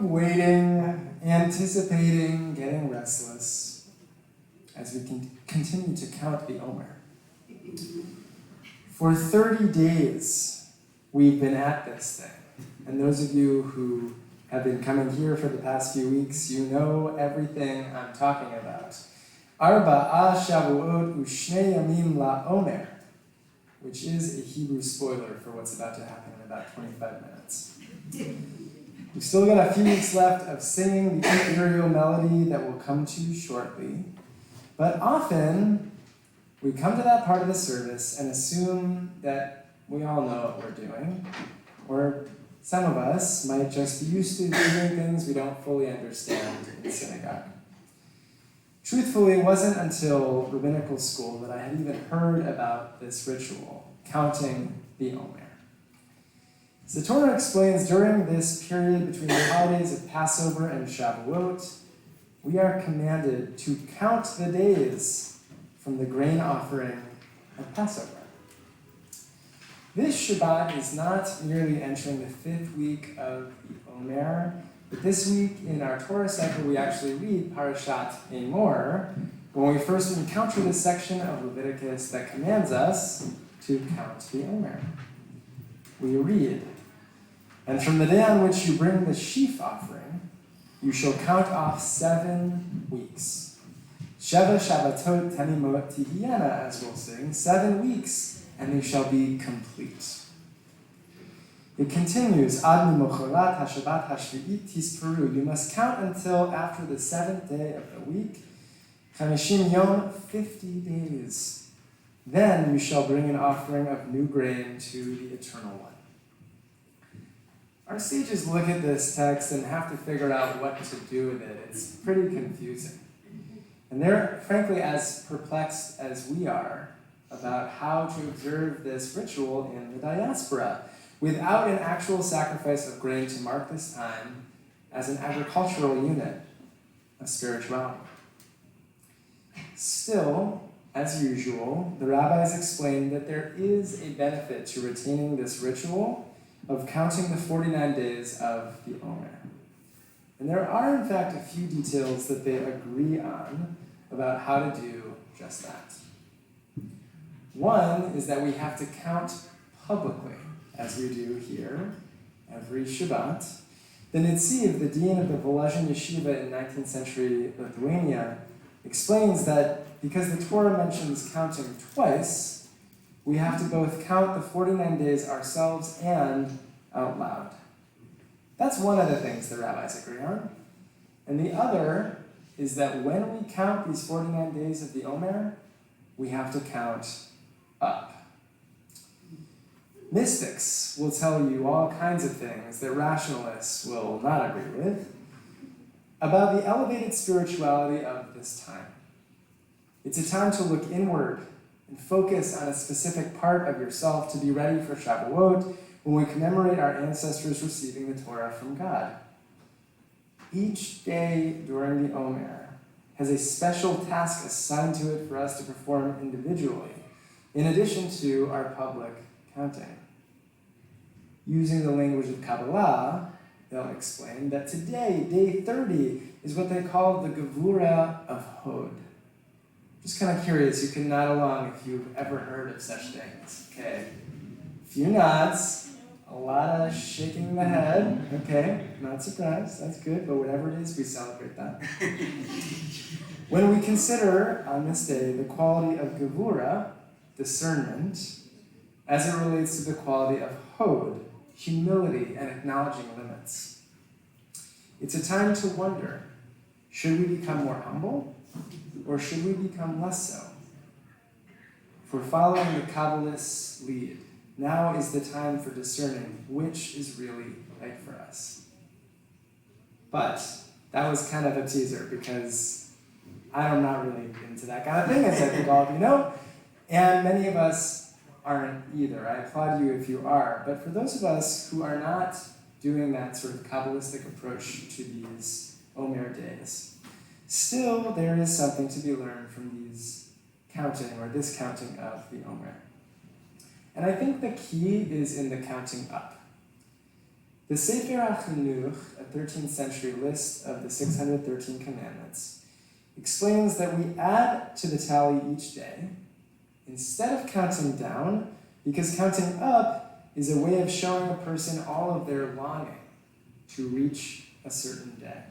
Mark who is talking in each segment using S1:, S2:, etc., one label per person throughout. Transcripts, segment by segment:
S1: waiting, anticipating, getting restless as we continue to count the Omer. For 30 days, we've been at this thing. And those of you who have been coming here for the past few weeks, you know everything I'm talking about. Arba'a Shavuot U'Shnei Yamim LaOmer, which is a Hebrew spoiler for what's about to happen in about 25 minutes. We've still got a few weeks left of singing the ethereal melody that we'll come to shortly. But often, we come to that part of the service and assume that we all know what we're doing, or some of us might just be used to doing things we don't fully understand in synagogue. Truthfully, it wasn't until rabbinical school that I had even heard about this ritual, counting the Omer. So the Torah explains during this period between the holidays of Passover and Shavuot, we are commanded to count the days from the grain offering of Passover. This Shabbat is not merely entering the 5th week of the Omer, but this week in our Torah cycle we actually read Parashat Emor when we first encounter this section of Leviticus that commands us to count the Omer. We read, "And from the day on which you bring the sheaf offering, you shall count off 7 weeks. Sheva Shabbatot Tanimot Tihiyana, as we'll sing, 7 weeks, and they shall be complete." It continues, Ad Mimochorat HaShabbat HaShvi'it Tisperu. You must count until after the 7th day of the week, Chamishim Yom, 50 days. Then you shall bring an offering of new grain to the Eternal One. Our sages look at this text and have to figure out what to do with it. It's pretty confusing. And they're, frankly, as perplexed as we are about how to observe this ritual in the diaspora without an actual sacrifice of grain to mark this time as an agricultural unit of spirituality. Still, as usual, the rabbis explain that there is a benefit to retaining this ritual of counting the 49 days of the Omer. And there are, in fact, a few details that they agree on about how to do just that. One is that we have to count publicly, as we do here every Shabbat. The Nitziv, the dean of the Volozhin Yeshiva in 19th century Lithuania, explains that because the Torah mentions counting twice, we have to both count the 49 days ourselves and out loud. That's one of the things the rabbis agree on. And the other is that when we count these 49 days of the Omer, we have to count up. Mystics will tell you all kinds of things that rationalists will not agree with about the elevated spirituality of this time. It's a time to look inward and focus on a specific part of yourself to be ready for Shavuot when we commemorate our ancestors receiving the Torah from God. Each day during the Omer has a special task assigned to it for us to perform individually, in addition to our public counting. Using the language of Kabbalah, they'll explain that today, day 30, is what they call the Gevura of Hod. Just kind of curious, you can nod along if you've ever heard of such things. Okay, a few nods, a lot of shaking the head. Okay, not surprised, that's good, but whatever it is, we celebrate that. When we consider on this day the quality of Gevura, discernment, as it relates to the quality of Hod, humility and acknowledging limits. It's a time to wonder, should we become more humble or should we become less so? If we're following the Kabbalist's lead, now is the time for discerning which is really right for us. But that was kind of a teaser because I'm not really into that kind of thing, as I think all of you know, and many of us aren't either. I applaud you if you are. But for those of us who are not doing that sort of Kabbalistic approach to these Omer days, still there is something to be learned from these counting or this counting of the Omer. And I think the key is in the counting up. The Sefer HaChinuch, a 13th century list of the 613 commandments, explains that we add to the tally each day instead of counting down, because counting up is a way of showing a person all of their longing to reach a certain day.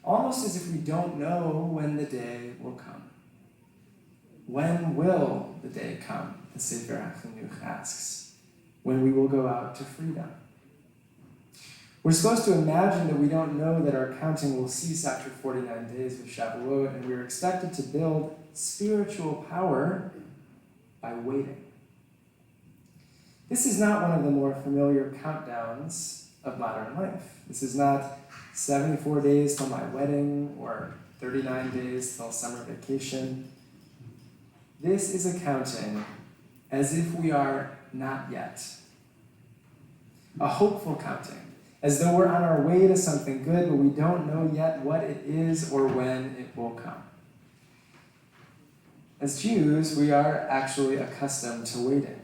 S1: Almost as if we don't know when the day will come. When will the day come, the Sefer HaChinuch asks, when we will go out to freedom? We're supposed to imagine that we don't know that our counting will cease after 49 days of Shavuot, and we're expected to build spiritual power by waiting. This is not one of the more familiar countdowns of modern life. This is not 74 days till my wedding or 39 days till summer vacation. This is accounting as if we are not yet. A hopeful counting, as though we're on our way to something good, but we don't know yet what it is or when it will come. As Jews, we are actually accustomed to waiting.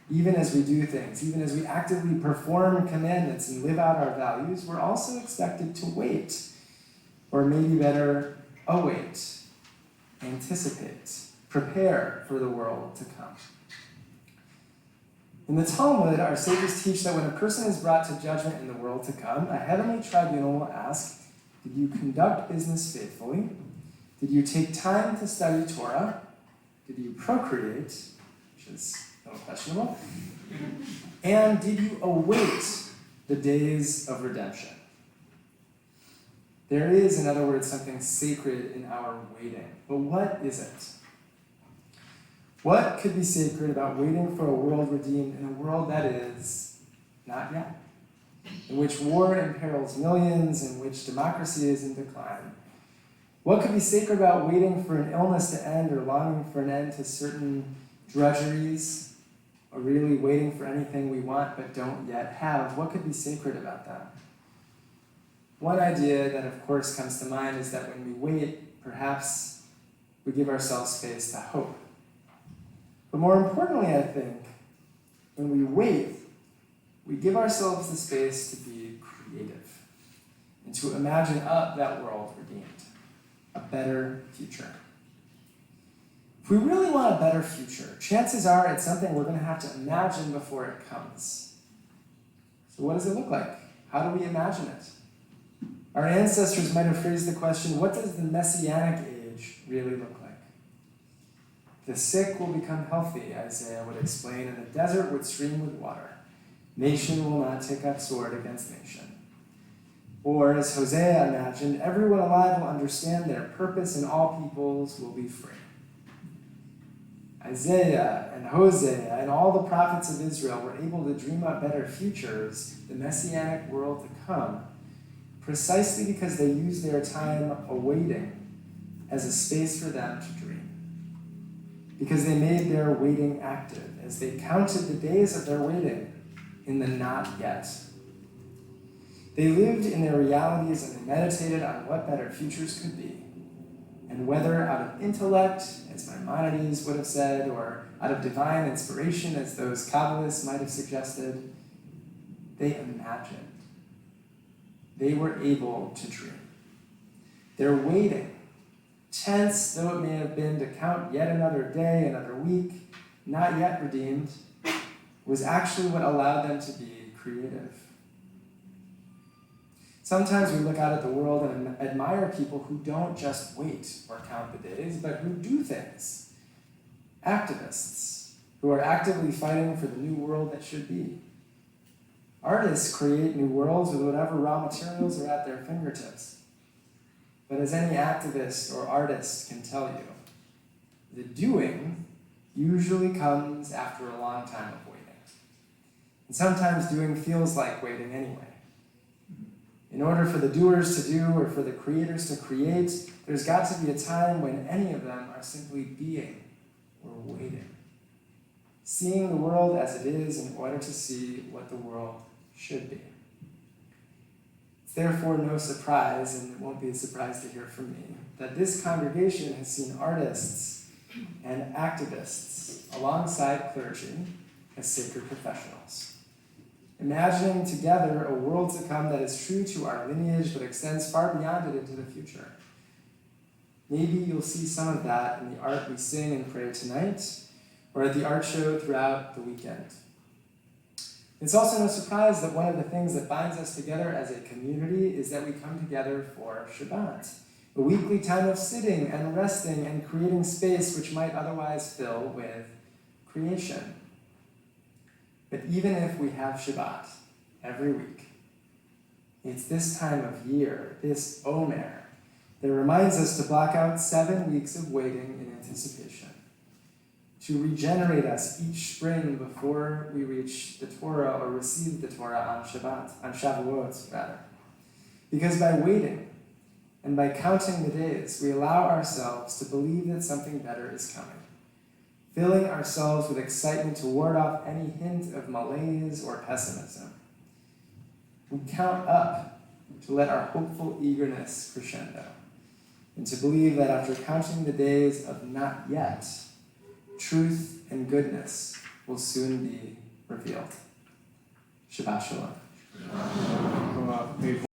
S1: Even as we do things, even as we actively perform commandments and live out our values, we're also expected to wait, or maybe better, await, anticipate, prepare for the world to come. In the Talmud, our sages teach that when a person is brought to judgment in the world to come, a heavenly tribunal will ask, did you conduct business faithfully? Did you take time to study Torah? Did you procreate? Which is a little questionable. And did you await the days of redemption? There is, in other words, something sacred in our waiting. But what is it? What could be sacred about waiting for a world redeemed in a world that is not yet? In which war imperils millions, in which democracy is in decline. What could be sacred about waiting for an illness to end or longing for an end to certain drudgeries, or really waiting for anything we want but don't yet have? What could be sacred about that? One idea that of course comes to mind is that when we wait, perhaps we give ourselves space to hope. But more importantly, I think, when we wait, we give ourselves the space to be creative and to imagine up that world redeemed, a better future. If we really want a better future, chances are it's something we're going to have to imagine before it comes. So what does it look like? How do we imagine it? Our ancestors might have phrased the question, what does the Messianic age really look like? The sick will become healthy, Isaiah would explain, and the desert would stream with water. Nation will not take up sword against nation. Or, as Hosea imagined, everyone alive will understand their purpose and all peoples will be free. Isaiah and Hosea and all the prophets of Israel were able to dream up better futures, the Messianic world to come, precisely because they used their time awaiting as a space for them to dream. Because they made their waiting active, as they counted the days of their waiting in the not yet. They lived in their realities and they meditated on what better futures could be, and whether out of intellect, as Maimonides would have said, or out of divine inspiration, as those Kabbalists might have suggested, they imagined. They were able to dream. Their waiting, tense though it may have been to count yet another day, another week, not yet redeemed, was actually what allowed them to be creative. Sometimes we look out at the world and admire people who don't just wait or count the days, but who do things. Activists who are actively fighting for the new world that should be. Artists create new worlds with whatever raw materials are at their fingertips. But as any activist or artist can tell you, the doing usually comes after a long time of waiting. And sometimes doing feels like waiting anyway. In order for the doers to do or for the creators to create, there's got to be a time when any of them are simply being or waiting. Seeing the world as it is in order to see what the world should be. It's therefore no surprise, and it won't be a surprise to hear from me, that this congregation has seen artists and activists alongside clergy as sacred professionals. imagining together a world to come that is true to our lineage but extends far beyond it into the future. Maybe you'll see some of that in the art we sing and pray tonight, or at the art show throughout the weekend. It's also no surprise that one of the things that binds us together as a community is that we come together for Shabbat, a weekly time of sitting and resting and creating space which might otherwise fill with creation. But even if we have Shabbat every week, it's this time of year, this Omer, that reminds us to block out 7 weeks of waiting in anticipation, to regenerate us each spring before we reach the Torah or receive the Torah on Shavuot rather. Because by waiting and by counting the days, we allow ourselves to believe that something better is coming, filling ourselves with excitement to ward off any hint of malaise or pessimism. We count up to let our hopeful eagerness crescendo, and to believe that after counting the days of not yet, truth and goodness will soon be revealed. Shabbat Shalom.